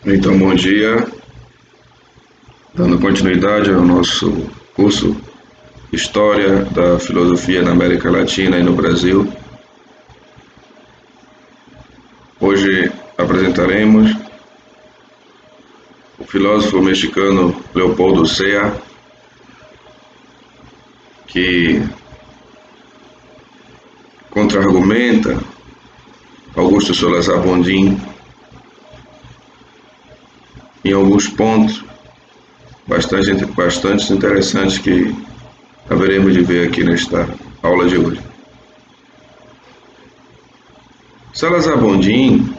Então, bom dia. Dando continuidade ao nosso curso História da Filosofia na América Latina e no Brasil. Hoje apresentaremos o filósofo mexicano Leopoldo Sea, que contra-argumenta Augusto Solazar Bondin em alguns pontos bastante interessantes que haveremos de ver aqui nesta aula de hoje. Solazar Bondin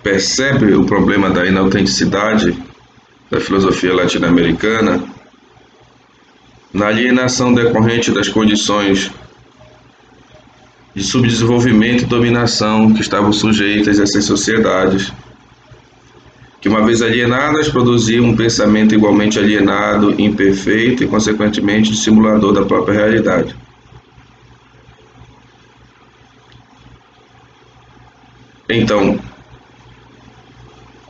percebe o problema da inautenticidade da filosofia latino-americana na alienação decorrente das condições de subdesenvolvimento e dominação que estavam sujeitas a essas sociedades, que uma vez alienadas produziam um pensamento igualmente alienado, imperfeito e consequentemente dissimulador da própria realidade. Então,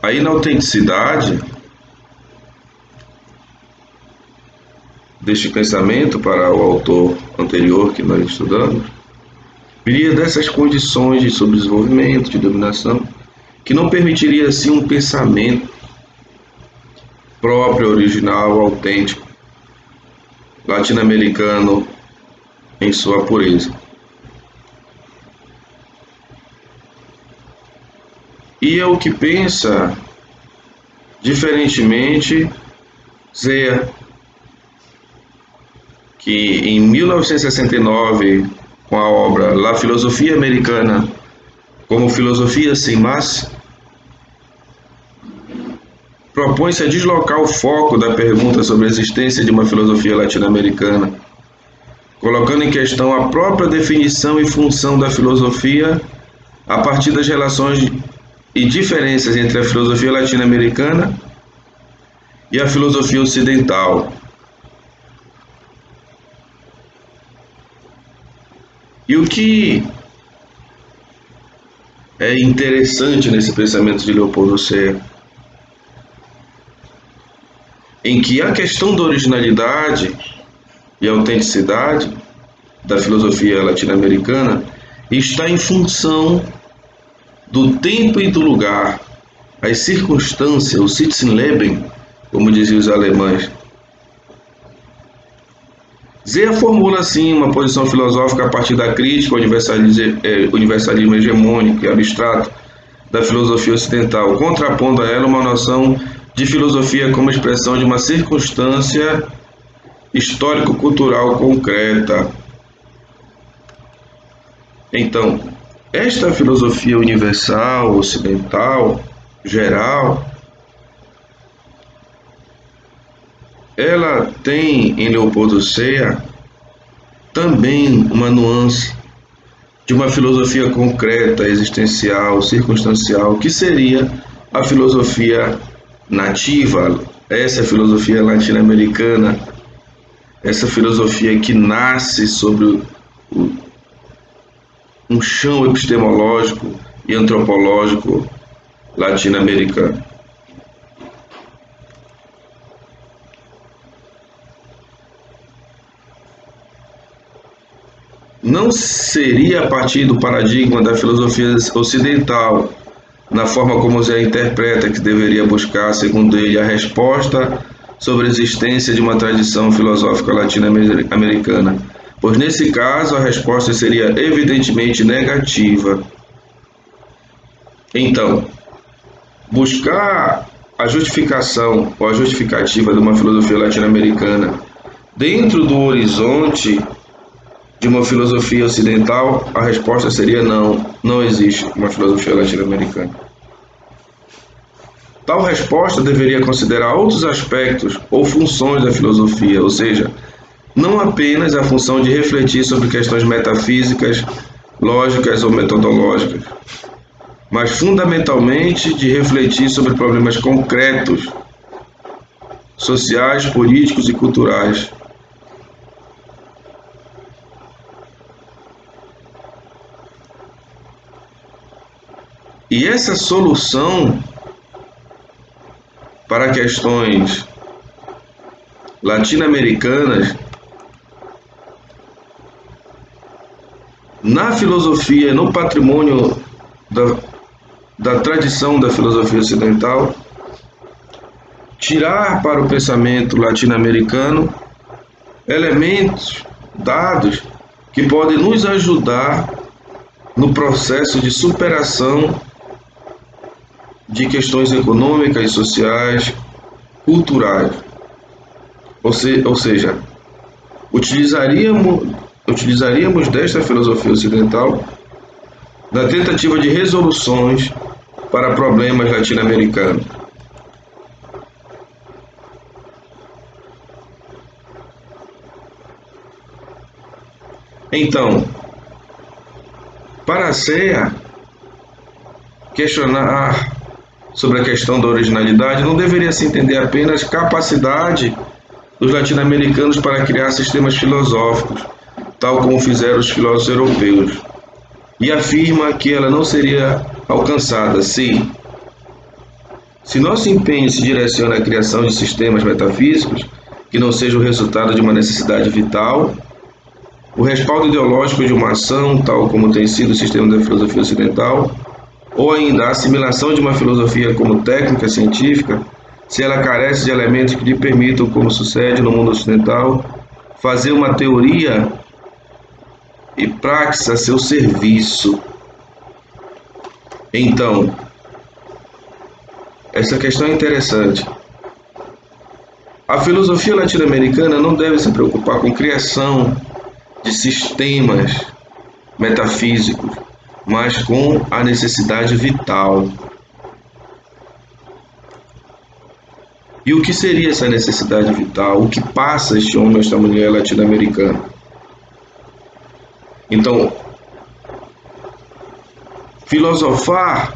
a inautenticidade deste pensamento para o autor anterior que nós estudamos viria dessas condições de subdesenvolvimento, de dominação, que não permitiria assim um pensamento próprio, original, autêntico, latino-americano em sua pureza. E é o que pensa diferentemente Sea, que em 1969, com a obra La Filosofia Americana como Filosofia Sem Más, propõe-se a deslocar o foco da pergunta sobre a existência de uma filosofia latino-americana, colocando em questão a própria definição e função da filosofia a partir das relações e diferenças entre a filosofia latino-americana e a filosofia ocidental. E o que é interessante nesse pensamento de Leopoldo Sea, em que a questão da originalidade e autenticidade da filosofia latino-americana está em função do tempo e do lugar, as circunstâncias, o Sitzenleben, como diziam os alemães. Sea formula assim uma posição filosófica a partir da crítica ao universalismo hegemônico e abstrato da filosofia ocidental, contrapondo a ela uma noção de filosofia como expressão de uma circunstância histórico-cultural concreta. Então, esta filosofia universal, ocidental, geral, ela tem em Leopoldo Sea também uma nuance de uma filosofia concreta, existencial, circunstancial, que seria a filosofia nativa, essa filosofia latino-americana, essa filosofia que nasce sobre um chão epistemológico e antropológico latino-americano. Não seria a partir do paradigma da filosofia ocidental, na forma como Zé interpreta, que deveria buscar, segundo ele, a resposta sobre a existência de uma tradição filosófica latino-americana, pois nesse caso a resposta seria evidentemente negativa. Então, buscar a justificação ou a justificativa de uma filosofia latino-americana dentro do horizonte de uma filosofia ocidental, a resposta seria não, não existe uma filosofia latino-americana. Tal resposta deveria considerar outros aspectos ou funções da filosofia, ou seja, não apenas a função de refletir sobre questões metafísicas, lógicas ou metodológicas, mas fundamentalmente de refletir sobre problemas concretos, sociais, políticos e culturais. E essa solução para questões latino-americanas, na filosofia, no patrimônio da tradição da filosofia ocidental, tirar para o pensamento latino-americano elementos, dados que podem nos ajudar no processo de superação de questões econômicas, sociais, culturais. Ou seja, utilizaríamos desta filosofia ocidental na tentativa de resoluções para problemas latino-americanos. Então, para a CEA, questionar sobre a questão da originalidade não deveria se entender apenas capacidade dos latino-americanos para criar sistemas filosóficos, tal como fizeram os filósofos europeus, e afirma que ela não seria alcançada se nosso empenho se direciona à criação de sistemas metafísicos que não sejam o resultado de uma necessidade vital, o respaldo ideológico de uma ação, tal como tem sido o sistema da filosofia ocidental, ou ainda a assimilação de uma filosofia como técnica científica, se ela carece de elementos que lhe permitam, como sucede no mundo ocidental, fazer uma teoria e praxis a seu serviço. Então, essa questão é interessante. A filosofia latino-americana não deve se preocupar com criação de sistemas metafísicos, mas com a necessidade vital. E o que seria essa necessidade vital? O que passa este homem, esta mulher latino-americana? Então, filosofar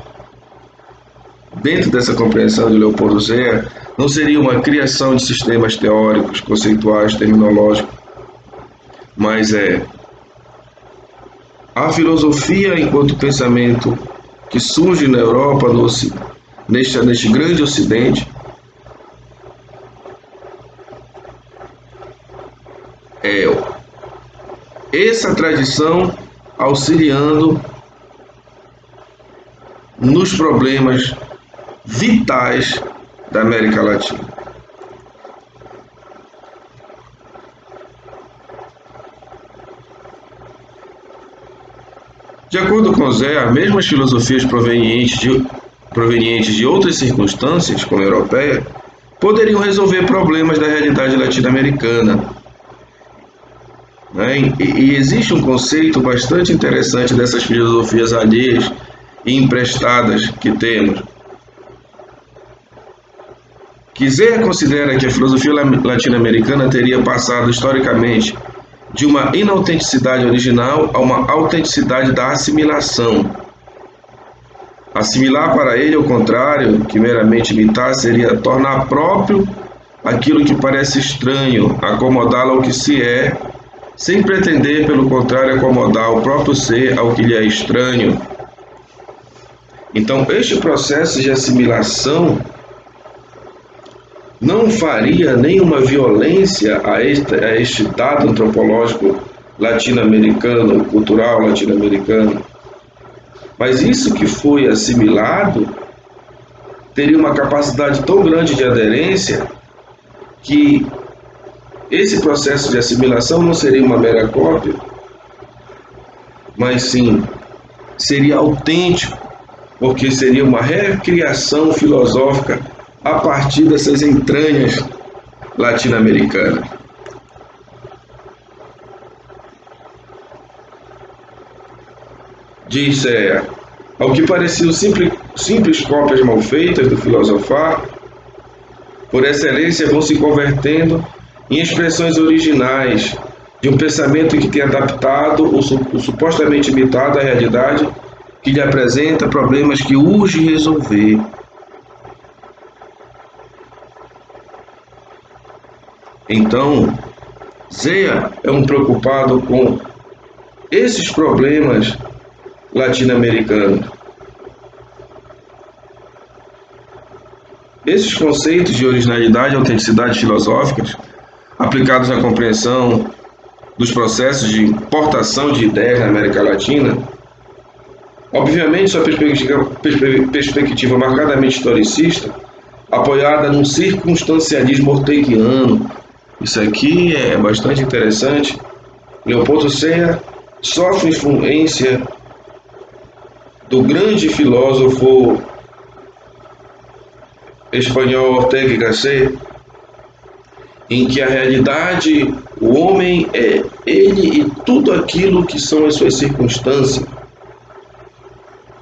dentro dessa compreensão de Leopoldo Zea não seria uma criação de sistemas teóricos, conceituais, terminológicos, mas a filosofia enquanto pensamento que surge na Europa, neste grande ocidente, essa tradição auxiliando nos problemas vitais da América Latina. De acordo com Zé, mesmo as filosofias provenientes de outras circunstâncias, como a europeia, poderiam resolver problemas da realidade latino-americana. E existe um conceito bastante interessante dessas filosofias alheias e emprestadas que temos, que Zé considera que a filosofia latino-americana teria passado historicamente de uma inautenticidade original a uma autenticidade da assimilação. Assimilar para ele, ao contrário, que meramente imitar, seria tornar próprio aquilo que parece estranho, acomodá-lo ao que se é, sem pretender, pelo contrário, acomodar o próprio ser ao que lhe é estranho. Então, este processo de assimilação não faria nenhuma violência a este dado antropológico latino-americano, cultural latino-americano. Mas isso que foi assimilado teria uma capacidade tão grande de aderência que esse processo de assimilação não seria uma mera cópia, mas sim seria autêntico, porque seria uma recriação filosófica a partir dessas entranhas latino-americanas. Diz ao que pareciam simples cópias mal feitas do filosofar, por excelência vão se convertendo em expressões originais de um pensamento que tem adaptado ou supostamente imitado a realidade, que lhe apresenta problemas que urge resolver. Então, Zea é um preocupado com esses problemas latino-americanos. Esses conceitos de originalidade e autenticidade filosóficas, aplicados na compreensão dos processos de importação de ideias na América Latina, obviamente sua perspectiva marcadamente historicista, apoiada num circunstancialismo orteguiano. Isso aqui é bastante interessante. Leopoldo Sea sofre influência do grande filósofo espanhol Ortega y Gasset, em que a realidade, o homem é ele e tudo aquilo que são as suas circunstâncias,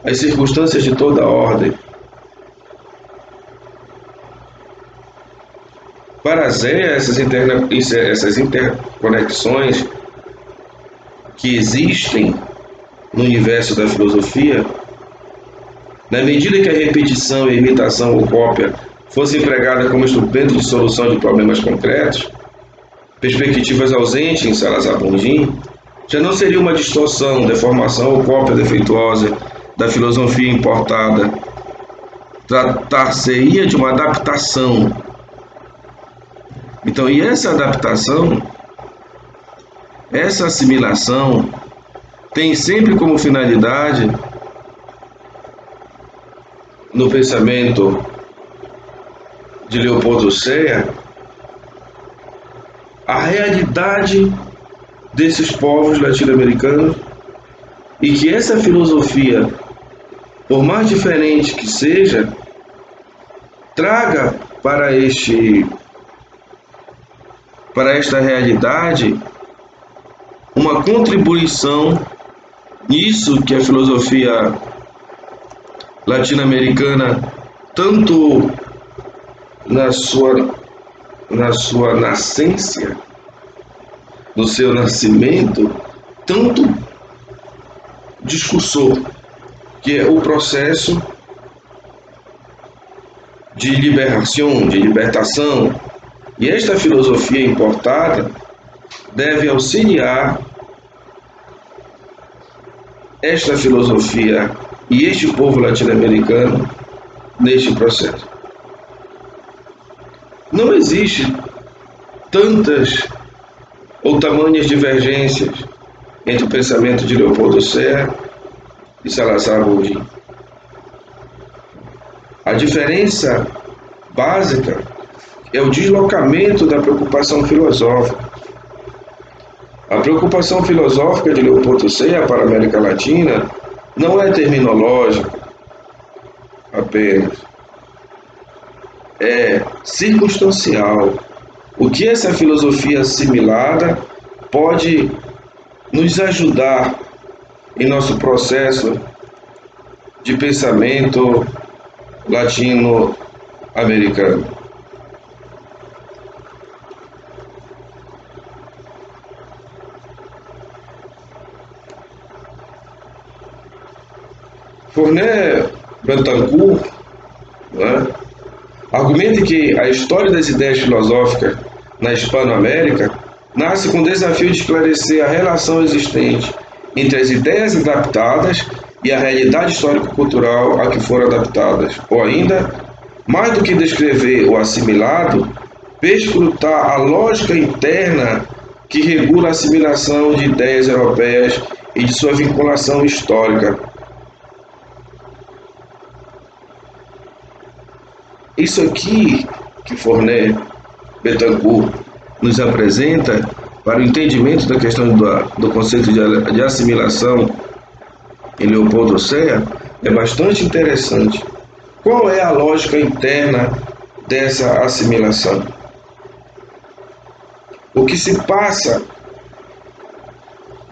as circunstâncias de toda ordem. Para Zé, essas interconexões que existem no universo da filosofia, na medida que a repetição, a imitação ou cópia fosse empregada como instrumento de solução de problemas concretos, perspectivas ausentes em Salazar Bondim, já não seria uma distorção, deformação ou cópia defeituosa da filosofia importada. Tratar-se-ia de uma adaptação. Então, e essa adaptação, essa assimilação, tem sempre como finalidade, no pensamento de Leopoldo Sea, a realidade desses povos latino-americanos, e que essa filosofia, por mais diferente que seja, traga para esta realidade uma contribuição nisso que a filosofia latino-americana, tanto na sua nascência, no seu nascimento, tanto discursou, que é o processo de liberação, de libertação. E esta filosofia importada deve auxiliar esta filosofia e este povo latino-americano neste processo. Não existe tantas ou tamanhas divergências entre o pensamento de Leopoldo Sea e Salazar Bondim. A diferença básica é o deslocamento da preocupação filosófica. A preocupação filosófica de Leopoldo Sea para a América Latina não é terminológica apenas, é circunstancial. O que essa filosofia assimilada pode nos ajudar em nosso processo de pensamento latino-americano. Fournet Bettencourt, argumenta que a história das ideias filosóficas na Hispano-América nasce com o desafio de esclarecer a relação existente entre as ideias adaptadas e a realidade histórico-cultural a que foram adaptadas, ou ainda, mais do que descrever o assimilado, perscrutar a lógica interna que regula a assimilação de ideias europeias e de sua vinculação histórica. Isso aqui que Fournet Bettencourt nos apresenta para o entendimento da questão do conceito de assimilação em Leopoldo Sea é bastante interessante. Qual é a lógica interna dessa assimilação? O que se passa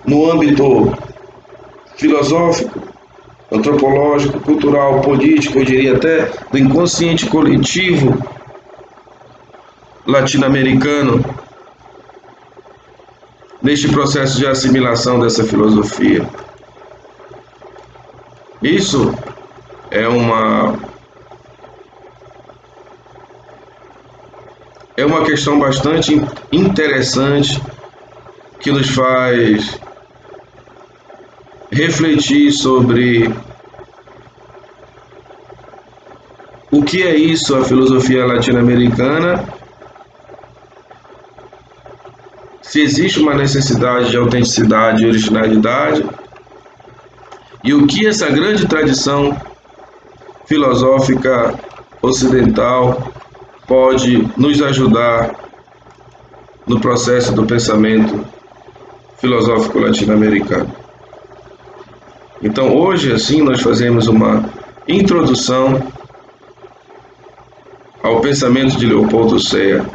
no âmbito filosófico, antropológico, cultural, político, eu diria até do inconsciente coletivo latino-americano, neste processo de assimilação dessa filosofia. Isso é uma questão bastante interessante que nos faz refletir sobre o que é isso, a filosofia latino-americana, se existe uma necessidade de autenticidade e originalidade, e o que essa grande tradição filosófica ocidental pode nos ajudar no processo do pensamento filosófico latino-americano. Então, hoje, assim, nós fazemos uma introdução ao pensamento de Leopoldo Sea,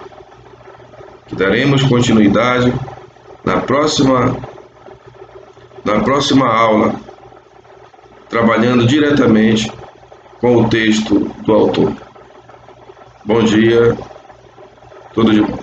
que daremos continuidade na próxima aula, trabalhando diretamente com o texto do autor. Bom dia, tudo de bom.